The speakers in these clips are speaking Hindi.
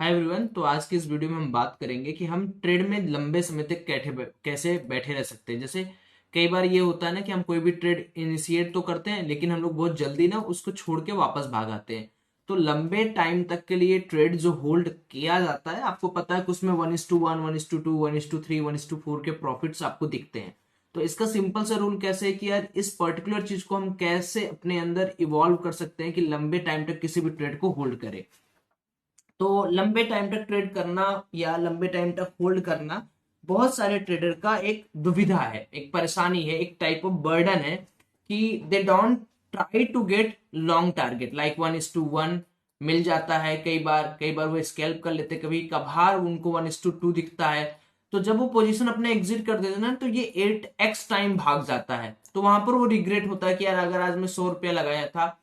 Hi everyone. तो आज की इस वीडियो में हम बात करेंगे कि हम ट्रेड में लंबे समय तक कैसे बैठे रह सकते हैं। जैसे कई बार ये होता है ना कि हम कोई भी ट्रेड इनिशिएट तो करते हैं, लेकिन हम लोग बहुत जल्दी ना उसको छोड़ के वापस भाग आते हैं। तो लंबे टाइम तक के लिए ट्रेड जो होल्ड किया जाता है, आपको पता है कि उसमें 1:1, 1:2, 1:3, 1:4 के प्रॉफिट्स आपको दिखते हैं। तो इसका सिंपल सा रूल कैसे है कि यार इस पर्टिकुलर चीज को हम कैसे अपने अंदर इवॉल्व कर सकते हैं कि लंबे टाइम तक किसी भी ट्रेड को होल्ड करें। तो लंबे टाइम तक ट्रेड करना या लंबे टाइम तक होल्ड करना बहुत सारे ट्रेडर का एक दुविधा है, एक परेशानी है, एक टाइप ऑफ बर्डन है कि they don't try to get long target like 1:1 मिल जाता है। कई बार वो स्कैल्प कर लेते, कभी कभार उनको 1:2 दिखता है। तो जब वो पोजीशन अपने एग्जिट कर देते ना, तो ये 8x टाइम भाग जाता है। तो वहां पर वो रिग्रेट होता है कि यार अगर आज मैं 100 रुपया लगाया था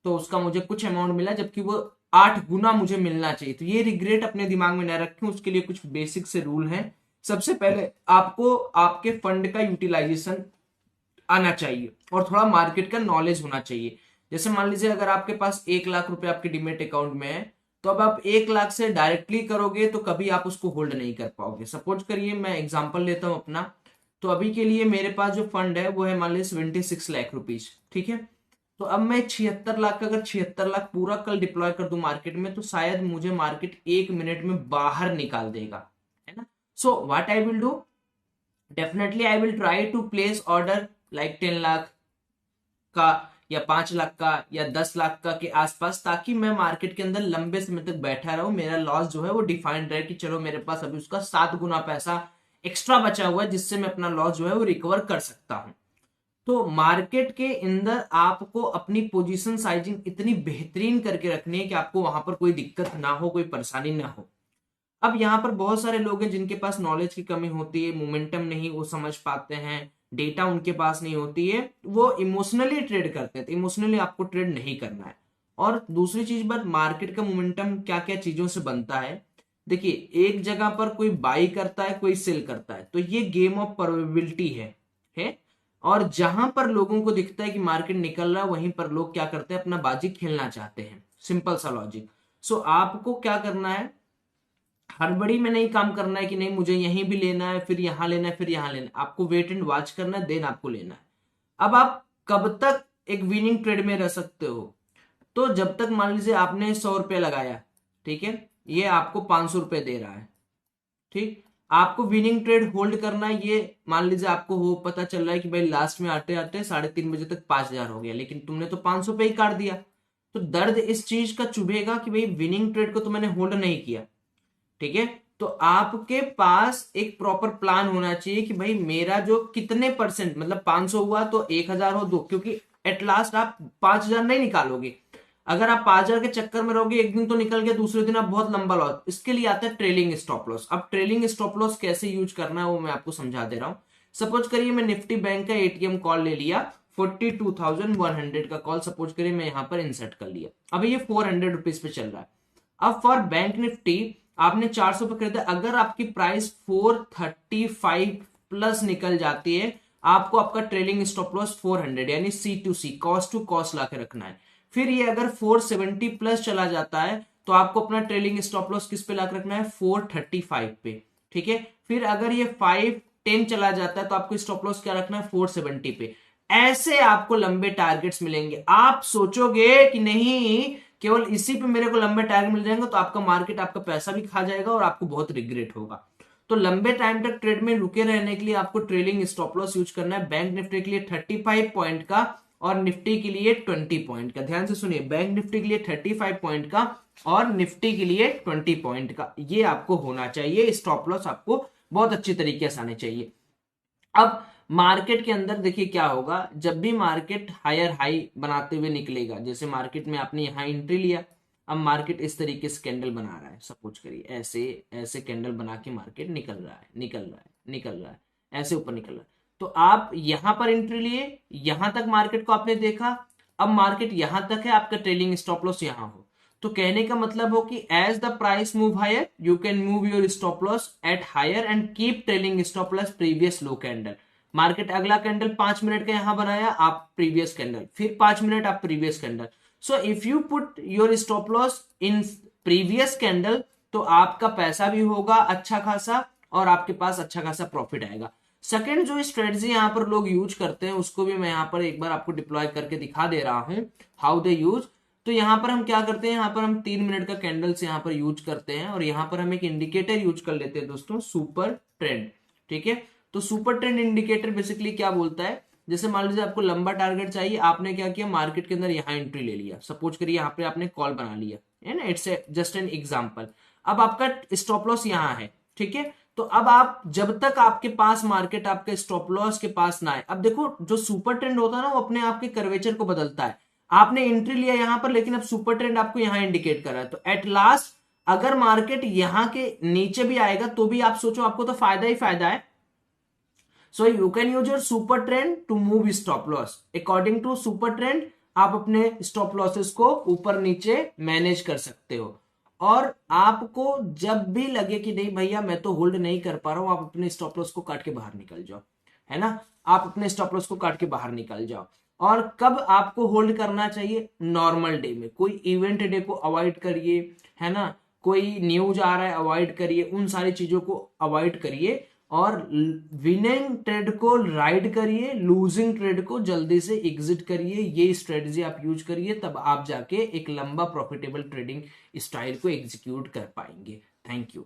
तो उसका मुझे कुछ अमाउंट मिला, जबकि वो 8 गुना मुझे मिलना चाहिए। तो ये रिग्रेट अपने दिमाग में न रखें, उसके लिए कुछ बेसिक से रूल हैं। सबसे पहले आपको आपके फंड का यूटिलाइजेशन आना चाहिए और थोड़ा मार्केट का नॉलेज होना चाहिए। जैसे मान लीजिए अगर आपके पास 1 लाख रुपए आपके डिमेट अकाउंट में है, तो अब आप 1 लाख से डायरेक्टली करोगे तो कभी आप उसको होल्ड नहीं कर पाओगे। सपोज करिए मैं एग्जांपल लेता हूं अपना। तो अभी के लिए मेरे पास जो फंड है वो है मान लीजिए 76 लाख रुपीज, ठीक है। तो अब मैं 76 लाख का, अगर 76 लाख पूरा कल डिप्लॉय कर दूं मार्केट में, तो शायद मुझे मार्केट 1 मिनट में बाहर निकाल देगा, है ना। So what I will do, definitely I will try to place order like 10 lakh का या 5 लाख का या 10 लाख का के आसपास, ताकि मैं मार्केट के अंदर लंबे समय तक बैठा रहूं। मेरा लॉस जो है वो डिफाइंड रहे कि चलो मेरे पास अभी उसका 7 गुना पैसा एक्स्ट्रा बचा हुआ है, जिससे मैं अपना लॉस जो है वो रिकवर कर सकता हूं। तो मार्केट के अंदर आपको अपनी पोजीशन साइजिंग इतनी बेहतरीन करके रखनी है कि आपको वहां पर कोई दिक्कत ना हो, कोई परेशानी ना हो। अब यहाँ पर बहुत सारे लोग हैं जिनके पास नॉलेज की कमी होती है, मोमेंटम नहीं वो समझ पाते हैं, डेटा उनके पास नहीं होती है, वो इमोशनली ट्रेड करते हैं। तो इमोशनली आपको ट्रेड नहीं करना है। और दूसरी चीज बात, मार्केट का मोमेंटम क्या क्या चीजों से बनता है। देखिए, एक जगह पर कोई बाई करता है, कोई सेल करता है, तो ये गेम ऑफ प्रोबेबिलिटी है। और जहां पर लोगों को दिखता है कि मार्केट निकल रहा है, वहीं पर लोग क्या करते हैं, अपना बाजी खेलना चाहते हैं। सिंपल सा लॉजिक। सो आपको क्या करना है, हड़बड़ी में नहीं काम करना है कि नहीं मुझे यहीं भी लेना है, फिर यहां लेना है, फिर यहां लेना है। आपको वेट एंड वॉच करना है, देन आपको लेना है। अब आप कब तक एक विनिंग ट्रेड में रह सकते हो, तो जब तक मान लीजिए आपने 100 रुपये लगाया, ठीक है, ये आपको 500 रुपये दे रहा है, ठीक। आपको विनिंग ट्रेड होल्ड करना है। ये मान लीजिए आपको हो पता चल रहा है कि भाई लास्ट में आते आते 3:30 बजे तक 5,000 हो गया, लेकिन तुमने तो 500 पे ही काट दिया। तो दर्द इस चीज का चुभेगा कि भाई विनिंग ट्रेड को तो मैंने होल्ड नहीं किया, ठीक है। तो आपके पास एक प्रॉपर प्लान होना चाहिए कि भाई मेरा जो कितने परसेंट, मतलब 500 हुआ तो 1,000 हो दो, क्योंकि एट लास्ट आप 5,000 नहीं निकालोगे। अगर आप 5,000 के चक्कर में रहोगे, एक दिन तो निकल गया, दूसरे दिन आप बहुत लंबा लॉस। इसके लिए आता है ट्रेलिंग स्टॉप लॉस। अब ट्रेलिंग स्टॉप लॉस कैसे यूज करना है वो मैं आपको समझा दे रहा हूं। सपोज करिए मैं निफ्टी बैंक का एटीएम कॉल ले लिया, 42,100 का कॉल सपोज करिए मैं यहां पर इंसर्ट कर लिया। अभी ये 400 रुपीज पे चल रहा है। अब फॉर बैंक निफ्टी आपने 400 पे खरीदा, अगर आपकी प्राइस 435 प्लस निकल जाती है, आपको आपका ट्रेलिंग स्टॉप लॉस 400 यानी C2C, कॉस्ट टू कॉस्ट ला के रखना है। फिर ये अगर 470 प्लस चला जाता है, तो आपको अपना ट्रेलिंग स्टॉप लॉस किस पे ला के रखना है, 435 पे, ठीक है। फिर अगर ये 510 चला जाता है, तो आपको स्टॉप लॉस क्या रखना है, 470 पे। ऐसे आपको लंबे टारगेट्स मिलेंगे। आप सोचोगे कि नहीं केवल इसी पे मेरे को लंबे टारगेट मिल जाएंगे, तो आपका मार्केट आपका पैसा भी खा जाएगा और आपको बहुत रिग्रेट होगा। तो लंबे टाइम तक ट्रेड में रुके रहने के लिए आपको ट्रेलिंग स्टॉप लॉस यूज करना है। बैंक निफ्टी के लिए 35 पॉइंट का और निफ्टी के लिए 20 पॉइंट का। ध्यान से सुनिए, बैंक निफ्टी के लिए 35 पॉइंट का और निफ्टी के लिए 20 पॉइंट का, ये आपको होना चाहिए। स्टॉप लॉस आपको बहुत अच्छी तरीके से आने चाहिए। अब मार्केट के अंदर देखिए क्या होगा, जब भी मार्केट हायर हाई बनाते हुए निकलेगा, जैसे मार्केट में आपने यहां एंट्री लिया, अब मार्केट इस तरीके से कैंडल बना रहा है, सपोज करिए ऐसे ऐसे कैंडल बना के मार्केट निकल रहा है, निकल रहा है, निकल रहा है, ऐसे ऊपर निकल रहा है। तो आप यहां पर एंट्री लिए, यहां तक मार्केट को आपने देखा। अब मार्केट यहां तक है, आपका ट्रेलिंग स्टॉप लॉस यहां हो, तो कहने का मतलब हो कि as the price move higher you can move your stop loss at higher and keep trailing stop loss previous low candle. Market अगला कैंडल 5 मिनट का यहां बनाया, आप प्रीवियस कैंडल, फिर 5 मिनट आप previous candle. So if you put your stop loss in previous candle, तो आपका पैसा भी होगा अच्छा खासा और आपके पास अच्छा खासा प्रॉफिट आएगा। सेकंड जो स्ट्रेटजी यहाँ पर लोग यूज करते हैं उसको भी मैं यहाँ पर एक बार आपको डिप्लॉय करके दिखा दे रहा हूं, हाउ दे यूज। तो यहाँ पर हम क्या करते हैं, यहाँ पर हम 3 मिनट का कैंडल्स यहाँ पर यूज करते हैं और यहाँ पर हम एक इंडिकेटर यूज कर लेते हैं दोस्तों, सुपर ट्रेंड। ठीक है, तो सुपर ट्रेंड इंडिकेटर बेसिकली क्या बोलता है, जैसे मान लीजिए आपको लंबा टारगेट चाहिए, आपने क्या किया, मार्केट के अंदर यहाँ एंट्री ले लिया, सपोज करिए यहाँ पे आपने कॉल बना लिया है ना, इट्स जस्ट एन एग्जांपल। अब आपका स्टॉप लॉस यहाँ है, ठीक है। तो अब आप जब तक आपके पास मार्केट आपके स्टॉप लॉस के पास ना आए, अब देखो जो सुपर ट्रेंड होता है ना वो अपने आप के कर्वेचर को बदलता है। आपने एंट्री लिया यहां पर, लेकिन अब सुपर ट्रेंड आपको यहां इंडिकेट कर रहा है, तो एट लास्ट अगर मार्केट यहां के नीचे भी आएगा तो भी आप सोचो आपको तो फायदा ही फायदा है। So you can use your super trend to move stop loss according to super trend. आप अपने स्टॉप लॉसेस को ऊपर नीचे मैनेज कर सकते हो, और आपको जब भी लगे कि नहीं भैया मैं तो होल्ड नहीं कर पा रहा हूं, आप अपने स्टॉप लॉस को काट के बाहर निकल जाओ, है ना, आप अपने स्टॉप लॉस को काट के बाहर निकल जाओ। और कब आपको होल्ड करना चाहिए, नॉर्मल डे में, कोई इवेंट डे को अवॉइड करिए, है ना, कोई न्यूज आ रहा है अवॉइड करिए, उन सारी चीजों को अवॉइड करिए और विनिंग ट्रेड को राइड करिए, लूजिंग ट्रेड को जल्दी से एग्जिट करिए। ये स्ट्रेटजी आप यूज करिए, तब आप जाके एक लंबा प्रॉफिटेबल ट्रेडिंग स्टाइल को एग्जीक्यूट कर पाएंगे। Thank you.